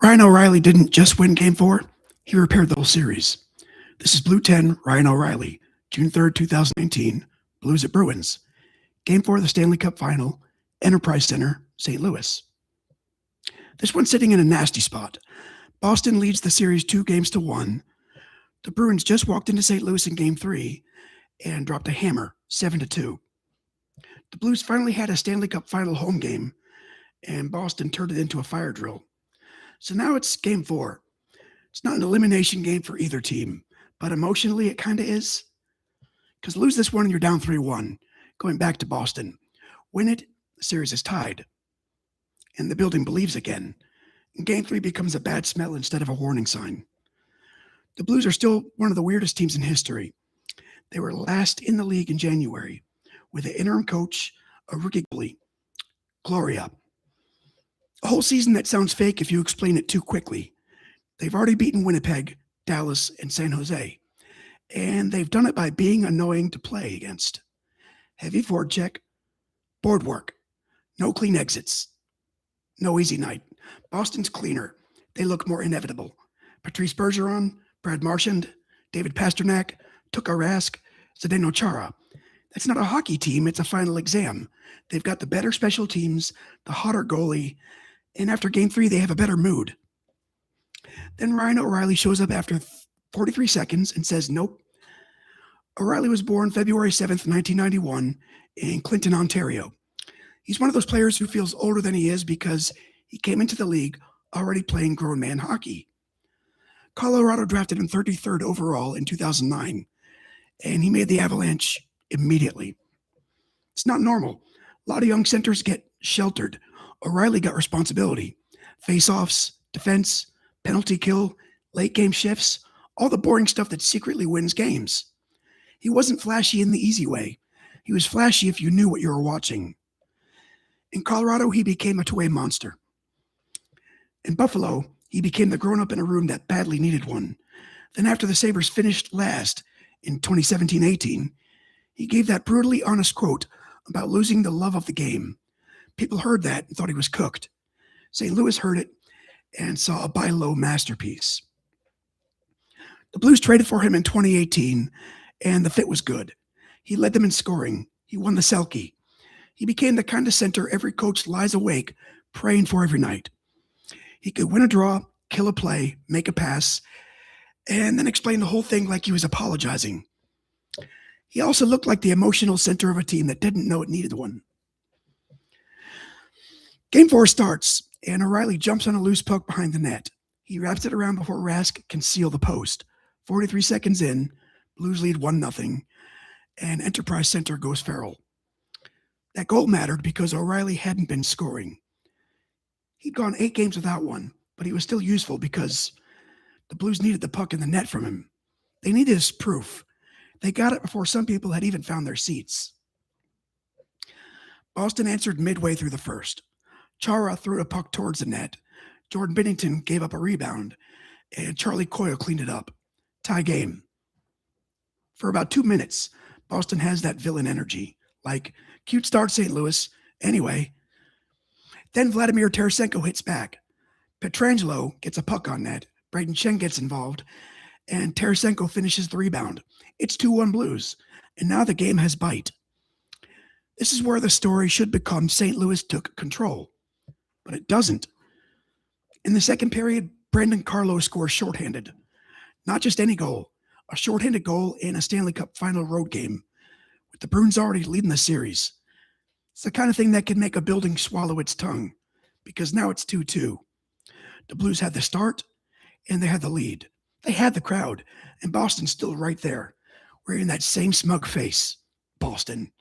Ryan O'Reilly didn't just win Game 4, he repaired the whole series. This is Blue 10, Ryan O'Reilly, June 3rd, 2019, Blues at Bruins. Game 4 of the Stanley Cup Final, Enterprise Center, St. Louis. This one's sitting in a nasty spot. Boston leads the series 2-1. The Bruins just walked into St. Louis in Game 3 and dropped a hammer, 7-2. The Blues finally had a Stanley Cup Final home game, and Boston turned it into a fire drill. So now it's Game 4. It's not an elimination game for either team, but emotionally it kind of is. Because lose this one and you're down 3-1, going back to Boston. Win it, the series is tied. And the building believes again. And Game 3 becomes a bad smell instead of a warning sign. The Blues are still one of the weirdest teams in history. They were last in the league in January, with an interim coach, a rookie goalie, Gloria. A whole season that sounds fake if you explain it too quickly. They've already beaten Winnipeg, Dallas, and San Jose. And they've done it by being annoying to play against. Heavy forecheck, board work, no clean exits, no easy night. Boston's cleaner. They look more inevitable. Patrice Bergeron, Brad Marchand, David Pastrnak, Tuukka Rask, Zdeno Chara. That's not a hockey team, it's a final exam. They've got the better special teams, the hotter goalie, and after Game 3, they have a better mood. Then Ryan O'Reilly shows up after 43 seconds and says, nope. O'Reilly was born February 7th, 1991 in Clinton, Ontario. He's one of those players who feels older than he is because he came into the league already playing grown man hockey. Colorado drafted him 33rd overall in 2009, and he made the Avalanche immediately. It's not normal. A lot of young centers get sheltered. O'Reilly got responsibility. Face-offs, defense, penalty kill, late game shifts, all the boring stuff that secretly wins games. He wasn't flashy in the easy way. He was flashy if you knew what you were watching. In Colorado, he became a two-way monster. In Buffalo, he became the grown-up in a room that badly needed one. Then after the Sabres finished last in 2017-18, he gave that brutally honest quote about losing the love of the game. People heard that and thought he was cooked. St. Louis heard it and saw a buy low masterpiece. The Blues traded for him in 2018, and the fit was good. He led them in scoring. He won the Selke. He became the kind of center every coach lies awake praying for every night. He could win a draw, kill a play, make a pass, and then explain the whole thing like he was apologizing. He also looked like the emotional center of a team that didn't know it needed one. Game 4 starts, and O'Reilly jumps on a loose puck behind the net. He wraps it around before Rask can seal the post. 43 seconds in, Blues lead 1-0, and Enterprise Center goes feral. That goal mattered because O'Reilly hadn't been scoring. He'd gone 8 games without one, but he was still useful because the Blues needed the puck in the net from him. They needed his proof. They got it before some people had even found their seats. Boston answered midway through the first. Chara threw a puck towards the net. Jordan Binnington gave up a rebound, and Charlie Coyle cleaned it up. Tie game. For about 2 minutes, Boston has that villain energy. Like, cute start, St. Louis. Anyway. Then Vladimir Tarasenko hits back. Pietrangelo gets a puck on net. Braden Chen gets involved, and Tarasenko finishes the rebound. It's 2-1 Blues, and now the game has bite. This is where the story should become St. Louis took control, but it doesn't. In the second period, Brandon Carlo scores shorthanded. Not just any goal, a shorthanded goal in a Stanley Cup final road game, with the Bruins already leading the series. It's the kind of thing that can make a building swallow its tongue, because now it's 2-2. The Blues had the start, and they had the lead. They had the crowd, and Boston's still right there, wearing that same smug face. Boston.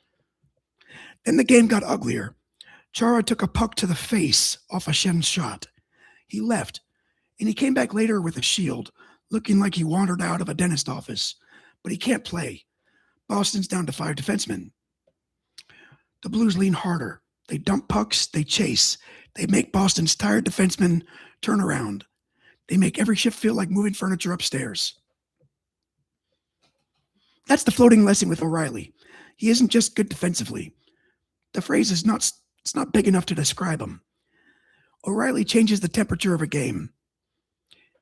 Then the game got uglier. Chara took a puck to the face off a Shen shot. He left, and he came back later with a shield, looking like he wandered out of a dentist office. But he can't play. Boston's down to 5 defensemen. The Blues lean harder. They dump pucks, they chase. They make Boston's tired defensemen turn around. They make every shift feel like moving furniture upstairs. That's the floating lesson with O'Reilly. He isn't just good defensively. The phrase is not big enough to describe him. O'Reilly changes the temperature of a game.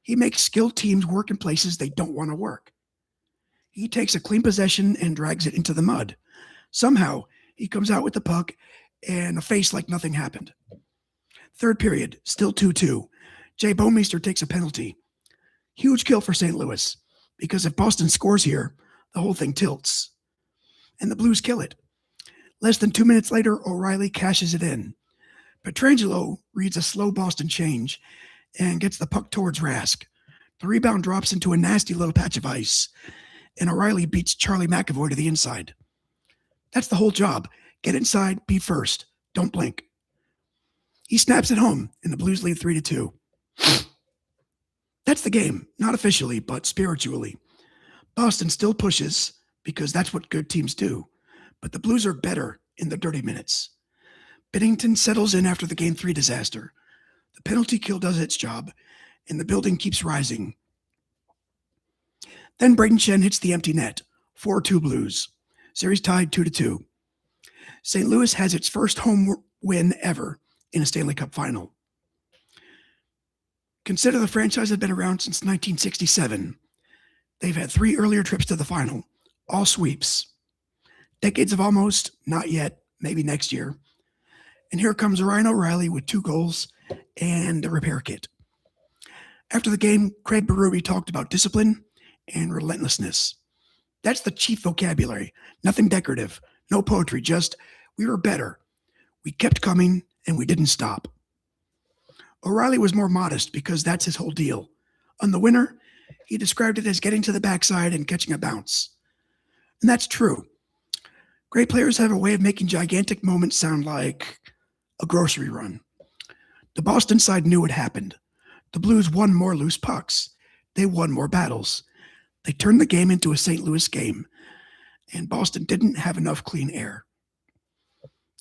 He makes skilled teams work in places they don't want to work. He takes a clean possession and drags it into the mud. Somehow, he comes out with the puck and a face like nothing happened. Third period, still 2-2. Jay Bouwmeester takes a penalty. Huge kill for St. Louis, because if Boston scores here, the whole thing tilts. And the Blues kill it. Less than 2 minutes later, O'Reilly cashes it in. Pietrangelo reads a slow Boston change and gets the puck towards Rask. The rebound drops into a nasty little patch of ice, and O'Reilly beats Charlie McAvoy to the inside. That's the whole job. Get inside, be first. Don't blink. He snaps it home, and the Blues lead 3-2. That's the game, not officially, but spiritually. Boston still pushes, because that's what good teams do. But the Blues are better in the dirty minutes. Binnington settles in after the Game 3 disaster. The penalty kill does its job, and the building keeps rising. Then Brayden Schenn hits the empty net. 4-2 Blues. Series tied 2-2. St. Louis has its first home win ever in a Stanley Cup final. Consider the franchise had been around since 1967. They've had 3 earlier trips to the final, all sweeps. Decades of almost, not yet, maybe next year. And here comes Ryan O'Reilly with 2 goals and a repair kit. After the game, Craig Berube talked about discipline and relentlessness. That's the chief vocabulary. Nothing decorative, no poetry, just we were better. We kept coming and we didn't stop. O'Reilly was more modest because that's his whole deal. On the winner, he described it as getting to the backside and catching a bounce. And that's true. Great players have a way of making gigantic moments sound like a grocery run. The Boston side knew what happened. The Blues won more loose pucks. They won more battles. They turned the game into a St. Louis game, and Boston didn't have enough clean air.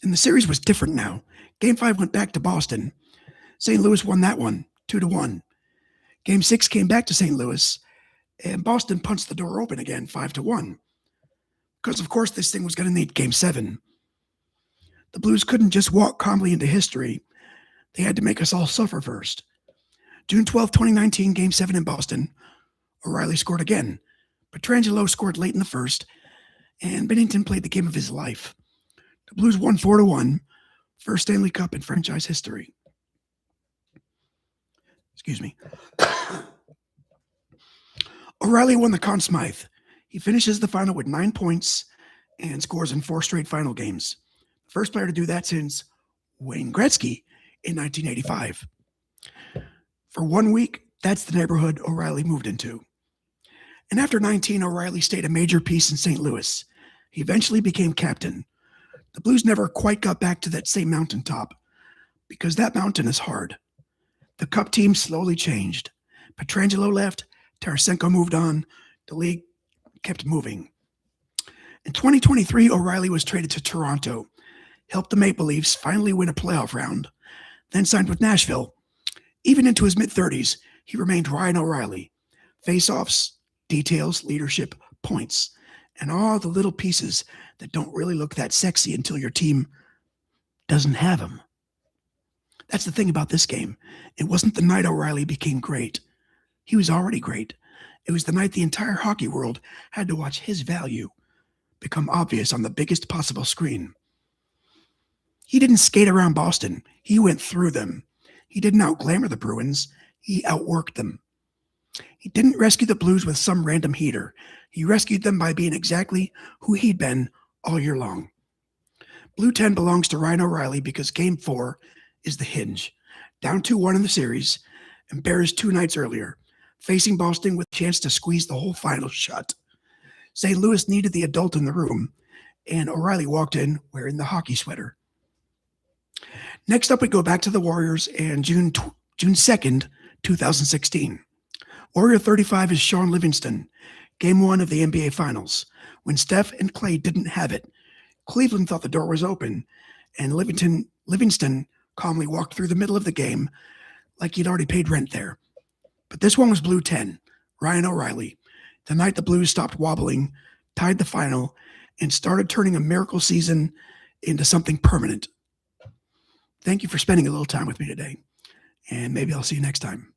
And the series was different now. Game 5 went back to Boston. St. Louis won that one, 2-1. Game 6 came back to St. Louis, and Boston punched the door open again, 5-1. Because, of course, this thing was going to need Game 7. The Blues couldn't just walk calmly into history. They had to make us all suffer first. June 12, 2019, Game 7 in Boston. O'Reilly scored again. Pietrangelo scored late in the first, and Binnington played the game of his life. The Blues won 4-1, first Stanley Cup in franchise history. Excuse me. O'Reilly won the Conn Smythe. He finishes the final with 9 points and scores in 4 straight final games. First player to do that since Wayne Gretzky in 1985. For 1 week, that's the neighborhood O'Reilly moved into. And after 19, O'Reilly stayed a major piece in St. Louis. He eventually became captain. The Blues never quite got back to that same mountaintop because that mountain is hard. The Cup team slowly changed. Pietrangelo left, Tarasenko moved on, the league kept moving. In 2023, O'Reilly was traded to Toronto, helped the Maple Leafs finally win a playoff round, then signed with Nashville. Even into his mid-30s, he remained Ryan O'Reilly. Face-offs, details, leadership, points, and all the little pieces that don't really look that sexy until your team doesn't have them. That's the thing about this game. It wasn't the night O'Reilly became great. He was already great. It was the night the entire hockey world had to watch his value become obvious on the biggest possible screen. He didn't skate around Boston. He went through them. He didn't out-glamour the Bruins. He outworked them. He didn't rescue the Blues with some random heater. He rescued them by being exactly who he'd been all year long. Blue 10 belongs to Ryan O'Reilly because Game 4 is the hinge. Down 2-1 in the series, and Bears 2 nights earlier, facing Boston with a chance to squeeze the whole final shut. St. Louis needed the adult in the room, and O'Reilly walked in wearing the hockey sweater. Next up, we go back to the Warriors and June 2nd, 2016. Warrior 35 is Sean Livingston, Game 1 of the NBA Finals. When Steph and Clay didn't have it, Cleveland thought the door was open, and Livingston calmly walked through the middle of the game like he'd already paid rent there. But this one was Blue 10, Ryan O'Reilly. The night the Blues stopped wobbling, tied the final, and started turning a miracle season into something permanent. Thank you for spending a little time with me today, and maybe I'll see you next time.